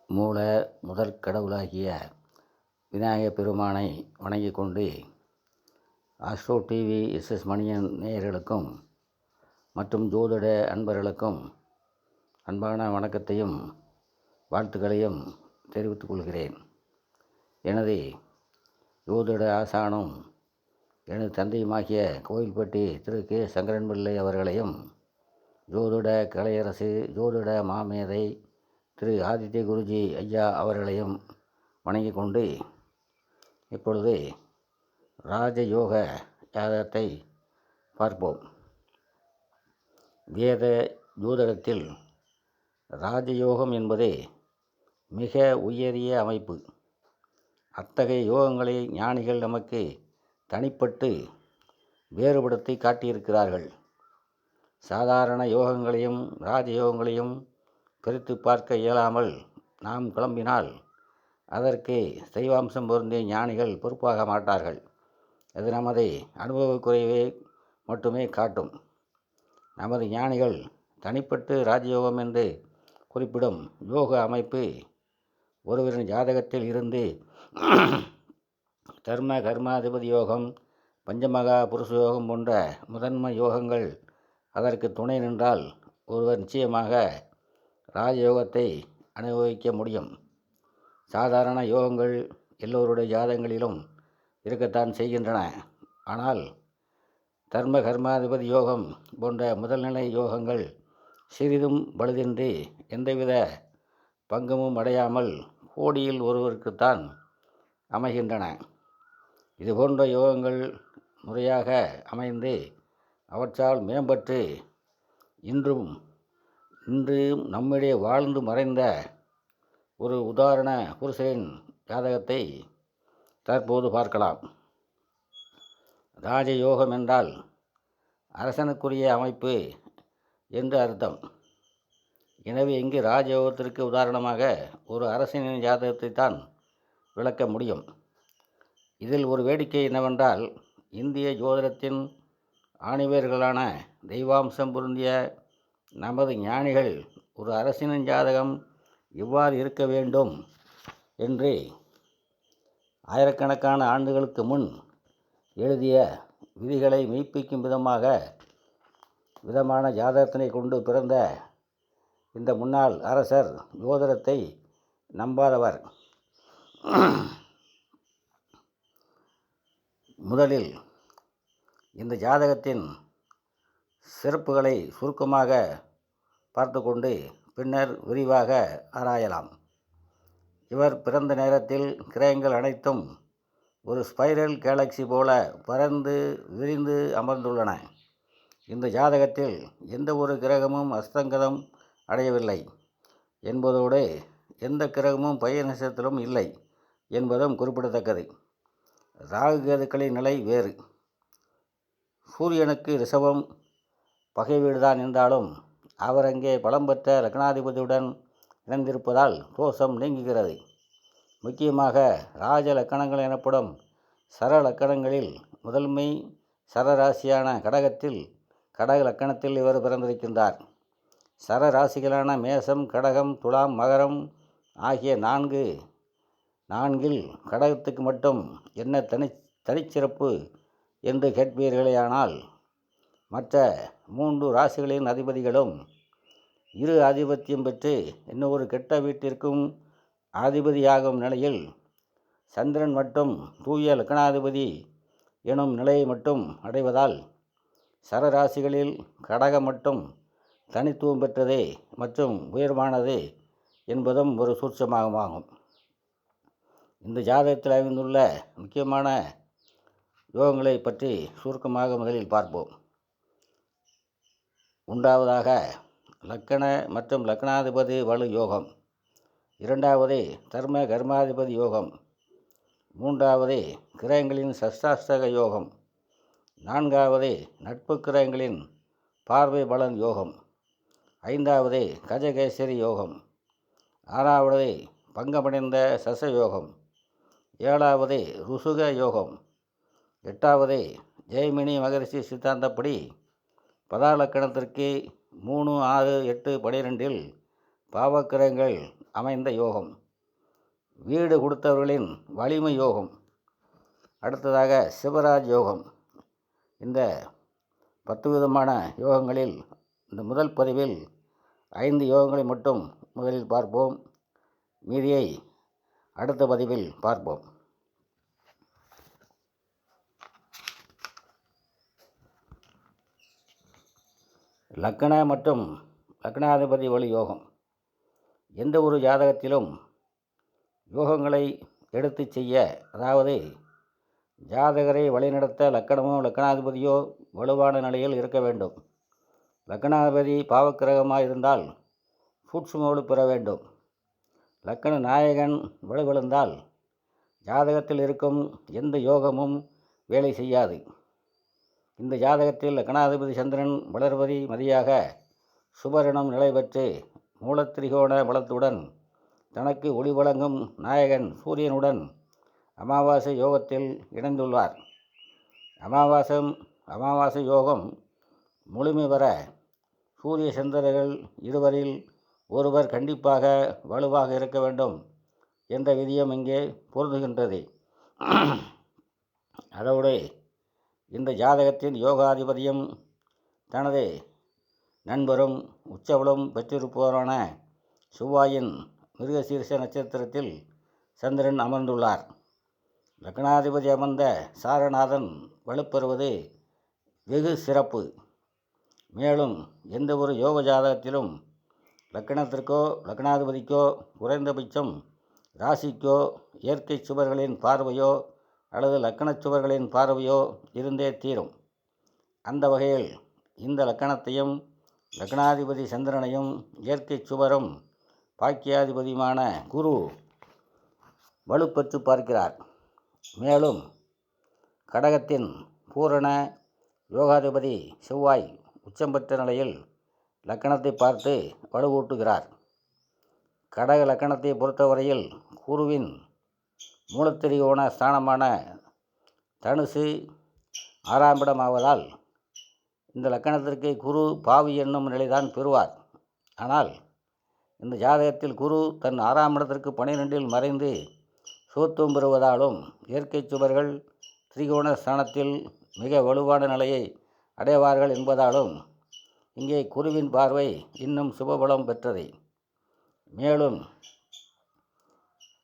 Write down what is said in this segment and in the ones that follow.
மூல முதற் கடவுளாகிய விநாயகப் பெருமானை வணங்கிக் கொண்டு ஆஸ்ட்ரோ டிவி எஸ்எஸ் மணியன் நேயர்களுக்கும் மற்றும் ஜோதிட அன்பர்களுக்கும் அன்பான வணக்கத்தையும் வாழ்த்துக்களையும் தெரிவித்துக் கொள்கிறேன். எனது ஜோதிட ஆசானும் எனது தந்தையுமாகிய கோவில்பட்டி திரு கே சங்கரன்பிள்ளை அவர்களையும், ஜோதிட கலையரசு ஜோதிட மாமேதை திரு ஆதித்ய குருஜி ஐயா அவர்களையும் வணங்கிக் கொண்டு இப்பொழுது ராஜயோக ஜாதகத்தை பார்ப்போம். வேத ஜோதிடத்தில் ராஜயோகம் என்பது மிக உயரிய அமைப்பு. அத்தகைய யோகங்களை ஞானிகள் நமக்கு தனிப்பட்டு வேறுபடுத்தி காட்டியிருக்கிறார்கள். சாதாரண யோகங்களையும் ராஜயோகங்களையும் பிரித்து பார்க்க இயலாமல் நாம் கிளம்பினால் அதற்கு தெய்வாம்சம் பொருந்திய ஞானிகள் பொறுப்பாக மாட்டார்கள். அது நமது அனுபவ குறைவை மட்டுமே காட்டும். நமது ஞானிகள் தனிப்பட்டு ராஜயோகம் என்று குறிப்பிடும் யோக அமைப்பு ஒருவரின் ஜாதகத்தில் இருந்து தர்ம கர்மாதிபதி யோகம், பஞ்சமகா புருஷ யோகம் போன்ற முதன்மை யோகங்கள் அதற்கு துணை நின்றால் ஒருவர் நிச்சயமாக ராஜயோகத்தை அனுபவிக்க முடியும். சாதாரண யோகங்கள் எல்லோருடைய ஜாதகங்களிலும் இருக்கத்தான் செய்கின்றன. ஆனால் தர்ம கர்மாதிபதி யோகம் போன்ற முதல்நிலை யோகங்கள் சிறிதும் பழுதின்றி எந்தவித பங்கமும் அடையாமல் கோடியில் ஒருவருக்குத்தான் அமைகின்றன. இதுபோன்ற யோகங்கள் முறையாக அமைந்து அவற்றால் மேம்பட்டு இன்று நம்மிடையே வாழ்ந்து மறைந்த ஒரு உதாரண புருஷரின் ஜாதகத்தை தற்போது பார்க்கலாம். ராஜயோகம் என்றால் அரசனுக்குரிய அமைப்பு என்று அர்த்தம். எனவே இங்கு ராஜயோகத்திற்கு உதாரணமாக ஒரு அரசனின் ஜாதகத்தை தான் விளக்க முடியும். இதில் ஒரு வேடிக்கை என்னவென்றால், இந்திய ஜோதிடத்தின் ஆணிவேர்களான தெய்வாம்சம் பொருந்திய நமது ஞானிகள் ஒரு அரசனின் ஜாதகம் எவ்வாறு இருக்க வேண்டும் என்று ஆயிரக்கணக்கான ஆண்டுகளுக்கு முன் எழுதிய விதிகளை மெய்ப்பிக்கும் விதமான ஜாதகத்தினை கொண்டு பிறந்த இந்த முன்னாள் அரசர் ஜோதிடத்தை நம்பாதவர். முதலில் இந்த ஜாதகத்தின் சிறப்புகளை சுருக்கமாக பார்த்து கொண்டு பின்னர் விரிவாக ஆராயலாம். இவர் பிறந்த நேரத்தில் கிரகங்கள் அனைத்தும் ஒரு ஸ்பைரல் கேலக்சி போல பறந்து விரிந்து அமர்ந்துள்ளன. இந்த ஜாதகத்தில் எந்த ஒரு கிரகமும் அஸ்தங்கதம் அடையவில்லை என்பதோடு எந்த கிரகமும் பய நட்சத்திரத்திலும் இல்லை என்பதும் குறிப்பிடத்தக்கது. ராகு கேதுக்களின் நிலை வேறு. சூரியனுக்கு ரிஷபம் பகை வீடுதான் என்றாலும் அவர் அங்கே பலம் பெற்ற லக்னாதிபதியுடன் இணைந்திருப்பதால் தோஷம் நீங்குகிறது. முக்கியமாக ராஜ லக்கணங்கள் எனப்படும் சர லக்கணங்களில் முதன்மை சரராசியான கடக லக்கணத்தில் இவர் பிறந்திருக்கின்றார். சர ராசிகளான மேசம், கடகம், துலாம், மகரம் ஆகிய நான்கில் கடகத்துக்கு மட்டும் என்ன தனிச்சிறப்பு என்று கேட்பீர்களேயானால், மற்ற 3 ராசிகளின் அதிபதிகளும் இரு ஆதிபத்தியம் பெற்று இன்னொரு கெட்ட வீட்டிற்கும் ஆதிபதியாகும் நிலையில் சந்திரன் மட்டும் தூய லக்னாதிபதி எனும் நிலையை மட்டும் அடைவதால் சரராசிகளில் கடகம் மட்டும் தனித்துவம் பெற்றதே மற்றும் உயர்வானது என்பதும் ஒரு சூட்சமாகும். இந்த ஜாதகத்தில் அமைந்துள்ள முக்கியமான யோகங்களை பற்றி சுருக்கமாக முதலில் பார்ப்போம். ஒன்றாவதாக லக்கண மற்றும் லக்னாதிபதி வலு யோகம். இரண்டாவது தர்ம கர்மாதிபதி யோகம். மூன்றாவது கிரகங்களின் சஷ்டாஷ்டக யோகம். நான்காவது நட்பு கிரகங்களின் பார்வை பலன் யோகம். ஐந்தாவது கஜகேசரி யோகம். ஆறாவது பங்கமடைந்த சச யோகம். ஏழாவது ருசுக யோகம். எட்டாவது ஜெயமினி மகரிஷி சித்தாந்தப்படி பதாலக்கணத்திற்கு 3, 6, 8, 12 பாவக்கிரகங்கள் அமைந்த யோகம், வீடு கொடுத்தவர்களின் வலிமை யோகம். அடுத்ததாக சிவராஜ் யோகம். இந்த 10 விதமான யோகங்களில் இந்த முதல் பதிவில் 5 யோகங்களை மட்டும் முதலில் பார்ப்போம். மீதியை அடுத்த பதிவில் பார்ப்போம். லக்கண மற்றும் லக்னாதிபதி வழி யோகம். எந்த ஒரு ஜாதகத்திலும் யோகங்களை எடுத்து செய்ய, அதாவது ஜாதகரை வழிநடத்த லக்கணமோ லக்கணாதிபதியோ வலுவான நிலையில் இருக்க வேண்டும். லக்கணாதிபதி பாவக்கிரகமாக இருந்தால் சூட்சும வலு பெற வேண்டும். லக்கண நாயகன் வலுவிழந்தால் ஜாதகத்தில் இருக்கும் எந்த யோகமும் வேலை செய்யாது. இந்த ஜாதகத்தில் லக்கணாதிபதி சந்திரன் வளர்வதி மதியாக சுபரிணம் நிலை பெற்று மூலத்திரிகோண பலத்துடன் தனக்கு ஒளி வழங்கும் நாயகன் சூரியனுடன் அமாவாசை யோகத்தில் இணைந்துள்ளார். அமாவாசை யோகம் முழுமை பெற சூரிய சந்திரர்கள் இருவரில் ஒருவர் கண்டிப்பாக வலுவாக இருக்க வேண்டும் என்ற விதியம் இங்கே பொருந்துகின்றது. அதோடு இந்த ஜாதகத்தின் யோகாதிபதியும் தனது நண்பரும் உச்சபலம் பெற்றிருப்பவரான செவ்வாயின் மிருகசீர்ஷ நட்சத்திரத்தில் சந்திரன் அமர்ந்துள்ளார். லக்னாதிபதி அமர்ந்த சாரநாதன் வலுப்பெறுவது வெகு சிறப்பு. மேலும் எந்த ஒரு யோக ஜாதகத்திலும் லக்கணத்திற்கோ லக்னாதிபதிக்கோ குறைந்தபட்சம் ராசிக்கோ இயற்கை சுவர்களின் பார்வையோ அல்லது லக்கணச் சுவர்களின் பார்வையோ இருந்தே தீரும். அந்த வகையில் இந்த லக்கணத்தையும் லக்னாதிபதி சந்திரனையும் இயற்கை சுவரும் பாக்கியாதிபதியுமான குரு வலுப்பெற்று பார்க்கிறார். மேலும் கடகத்தின் பூரண யோகாதிபதி செவ்வாய் உச்சம் பெற்ற நிலையில் லக்கணத்தை பார்த்து வலுவூட்டுகிறார். கடக லக்கணத்தை பொறுத்தவரையில் குருவின் மூலத்திரிகோண ஸ்தானமான தனுசு 6ஆம் இடமாவதால் இந்த லக்கணத்திற்கு குரு பாவி என்னும் நிலைதான் பெறுவார். ஆனால் இந்த ஜாதகத்தில் குரு தன் 6ஆம் இடத்திற்கு 12இல் மறைந்து சுகத்துவம் பெறுவதாலும் இயற்கை சுவர்கள் திரிகோண ஸ்தானத்தில் மிக வலுவான நிலையை அடைவார்கள் என்பதாலும் இங்கே குருவின் பார்வை இன்னும் சுபபலம் பெற்றது. மேலும்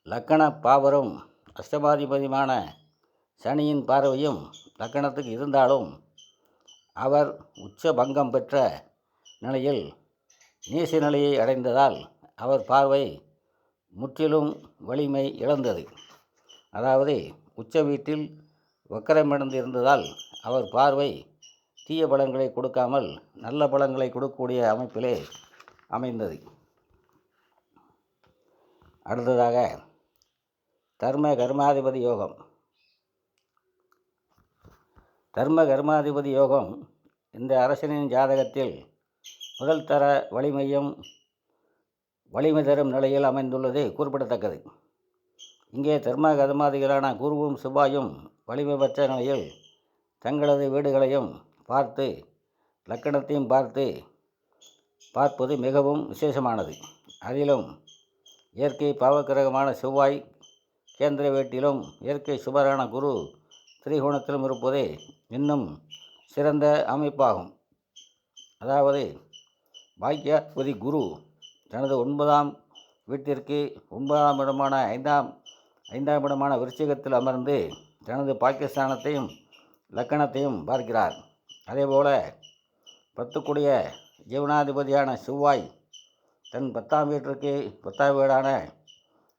லக்கண பாவரும் அஷ்டமாதிபதியுமான சனியின் பார்வையும் லக்கணத்துக்கு இருந்தாலும் அவர் உச்ச பங்கம் பெற்ற நிலையில் நீச நிலையை அடைந்ததால் அவர் பார்வை முற்றிலும் வலிமை இழந்தது. அதாவது உச்ச வீட்டில் வக்கரமடைந்து இருந்ததால் அவர் பார்வை தீய பலன்களை கொடுக்காமல் நல்ல பலன்களை கொடுக்கக்கூடிய அமைப்பிலே அமைந்தது. அடுத்ததாக தர்ம கர்மாதிபதி யோகம். தர்ம கர்மாதிபதி யோகம் இந்த அரசனின் ஜாதகத்தில் முதல் தர வலிமை தரும் நிலையில் அமைந்துள்ளது குறிப்பிடத்தக்கது. இங்கே தர்ம கர்மாதிகளான குருவும் செவ்வாயும் வலிமை பெற்ற நிலையில் தங்களது வீடுகளையும் பார்த்து லக்கணத்தையும் பார்ப்பது மிகவும் விசேஷமானது. அதிலும் இயற்கை பாவக்கிரகமான செவ்வாய் கேந்திர வீட்டிலும் இயற்கை சுபரான குரு திரிகோணத்திலும் இருப்பது இன்னும் சிறந்த அமைப்பாகும். அதாவது பாக்கியாதிபதி குரு தனது 9ஆம் வீட்டிற்கு 9ஆம் இடமான ஐந்தாம் இடமான விருச்சிகத்தில் அமர்ந்து தனது பாக்கியஸ்தானத்தையும் லக்கணத்தையும் பார்க்கிறார். அதேபோல 10 ஜீவனாதிபதியான செவ்வாய் தன் 10ஆம் வீட்டிற்கு 10ஆம் வீடான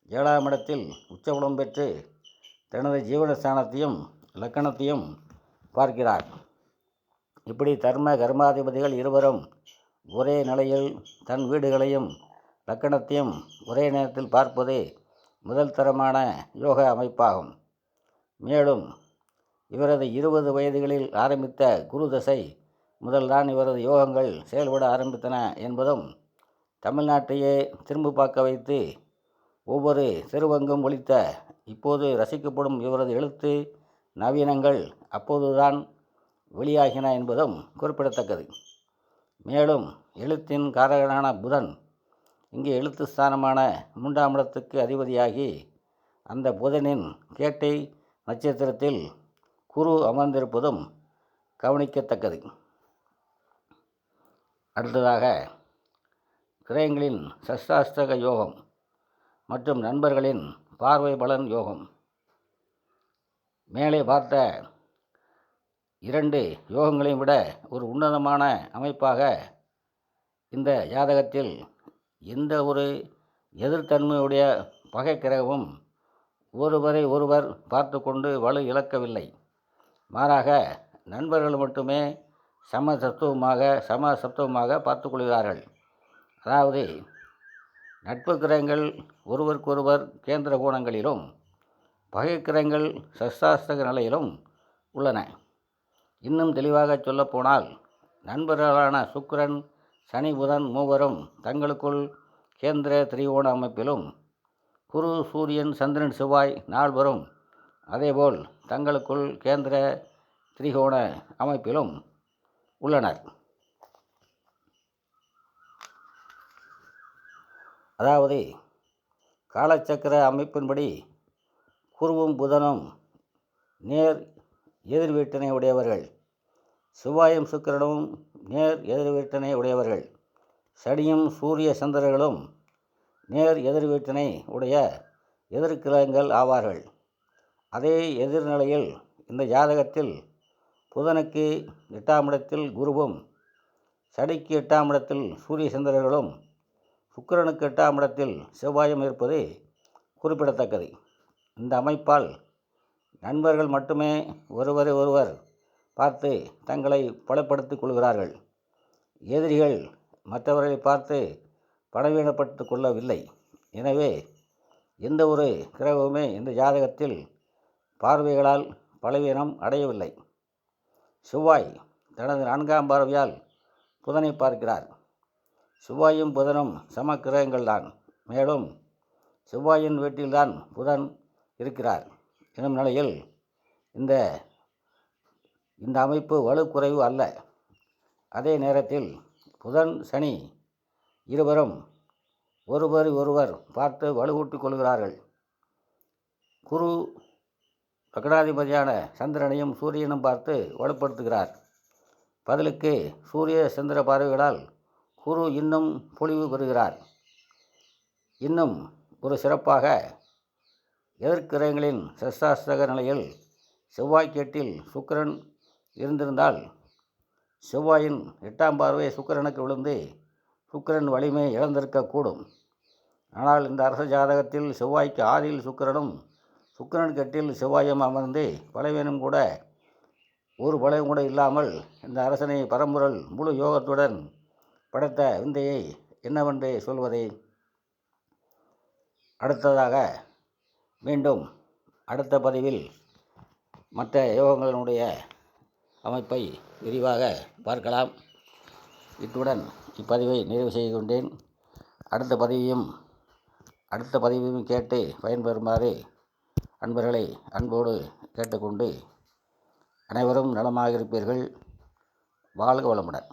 7ஆம் இடத்தில் உச்சபலம் பெற்று தனது ஜீவனஸ்தானத்தையும் லக்கணத்தையும் பார்க்கிறார். இப்படி தர்ம கர்மாதிபதிகள் இருவரும் ஒரே நிலையில் தன் வீடுகளையும் லக்கணத்தையும் ஒரே நேரத்தில் பார்ப்பது முதல் தரமான யோக அமைப்பாகும். மேலும் இவரது 20 வயதுகளில் ஆரம்பித்த குரு தசை முதல்தான் இவரது யோகங்கள் செயல்பட ஆரம்பித்தன என்பதும் தமிழ்நாட்டையே திரும்ப பார்க்க வைத்து ஒவ்வொரு திருவங்கும் ஒலித்த இப்போது ரசிக்கப்படும் இவரது எழுத்து நவீனங்கள் அப்போதுதான் வெளியாகின என்பதும் குறிப்பிடத்தக்கது. மேலும் எழுத்தின் காரகனான புதன் இங்கே எழுத்து ஸ்தானமான 3ஆம் இடத்துக்கு அதிபதியாகி அந்த புதனின் கேட்டை நட்சத்திரத்தில் குரு அமர்ந்திருப்பதும் கவனிக்கத்தக்கது. அடுத்ததாக கிரகங்களின் சஷ்டாஷ்டக யோகம் மற்றும் நண்பர்களின் பார்வை பலன் யோகம். மேலே பார்த்த 2 யோகங்களையும் விட ஒரு உன்னதமான அமைப்பாக இந்த ஜாதகத்தில் எந்த ஒரு எதிர்த்தன்மையுடைய பகை கிரகமும் ஒருவரை ஒருவர் பார்த்து கொண்டு வலு இழக்கவில்லை. மாறாக நண்பர்கள் மட்டுமே சமசத்துவமாக பார்த்து கொள்கிறார்கள். அதாவது நட்பு கிரகங்கள் ஒருவருக்கொருவர் கேந்திர கோணங்களிலும் பகை கிரகங்கள் சஷ்டாஷ்டக நிலையிலும் உள்ளன. இன்னும் தெளிவாக சொல்லப்போனால் நண்பர்களான சுக்கிரன், சனி, புதன் மூவரும் தங்களுக்குள் கேந்திர திரிகோண அமைப்பிலும், குரு, சூரியன், சந்திரன், செவ்வாய் நால்வரும் அதேபோல் தங்களுக்குள் கேந்திர திரிகோண அமைப்பிலும் உள்ளனர். அதாவது காலச்சக்கர அமைப்பின்படி குருவும் புதனும் நேர் எதிர் வீட்டினை உடையவர்கள், செவ்வாயும் சுக்கிரனும் நேர் எதிர் வீட்டினை உடையவர்கள், சனியும் சூரிய சந்திரர்களும் நேர் எதிர் வீட்டினை உடைய எதிர்கிரகங்கள் ஆவார்கள். அதே எதிர்நிலையில் இந்த ஜாதகத்தில் புதனுக்கு 8ஆம் இடத்தில் குருவும், சனிக்கு 8ஆம் இடத்தில் சூரிய சந்திரர்களும், சுக்கிரனுக்கு 8ஆம் இடத்தில் செவ்வாயும் இருப்பது குறிப்பிடத்தக்கது. இந்த அமைப்பால் நண்பர்கள் மட்டுமே ஒருவரை ஒருவர் பார்த்து தங்களை பலப்படுத்திக் கொள்கிறார்கள். எதிரிகள் மற்றவர்களை பார்த்து பலவீனப்படுத்திக் கொள்ளவில்லை. எனவே எந்த ஒரு கிரகமுமே இந்த ஜாதகத்தில் பார்வைகளால் பலவீனம் அடையவில்லை. செவ்வாய் தனது 4ஆம் பார்வையால் புதனை பார்க்கிறார். செவ்வாயும் புதனும் சம கிரகங்கள்தான். மேலும் செவ்வாயின் வீட்டில்தான் புதன் இருக்கிறார் எனும் நிலையில் இந்த அமைப்பு வலு குறைவு அல்ல. அதே நேரத்தில் புதன், சனி இருவரும் ஒருவரை ஒருவர் பார்த்து வலுவூட்டிக் கொள்கிறார்கள். குரு லக்னாதிபதியான சந்திரனையும் சூரியனும் பார்த்து வலுப்படுத்துகிறார். பதிலுக்கு சூரிய சந்திர பார்வைகளால் குரு இன்னும் பொலிவு பெறுகிறார். இன்னும் ஒரு சிறப்பாக எதிர்க்கிரகங்களின் சஷ்டாஷ்டக நிலையில் செவ்வாய்க்கேட்டில் சுக்கிரன் இருந்திருந்தால் செவ்வாயின் 8ஆம் பார்வை சுக்கிரனுக்கு விழுந்து சுக்கிரன் வலிமை இழந்திருக்கக்கூடும். ஆனால் இந்த அரச ஜாதகத்தில் செவ்வாய்க்கு 6இல் சுக்கிரனும் சுக்கிரனுக்கு 8இல் செவ்வாயும் அமர்ந்து பலவீனம் கூட ஒரு பலம் கூட இல்லாமல் இந்த அரசனை பரம்பொருள் முழு யோகத்துடன் படைத்த விந்தையை என்னவென்று சொல்வதை. அடுத்ததாக மீண்டும் அடுத்த பதிவில் மற்ற யோகங்களினுடைய அமைப்பை விரிவாக பார்க்கலாம். இத்துடன் இப்பதிவை நிறைவு செய்து கொண்டேன். அடுத்த பதிவையும் கேட்டு பயன்பெறுமாறு அன்பர்களை அன்போடு கேட்டுக்கொண்டு அனைவரும் நலமாக இருப்பீர்கள். வாழ்க வளமுடன்.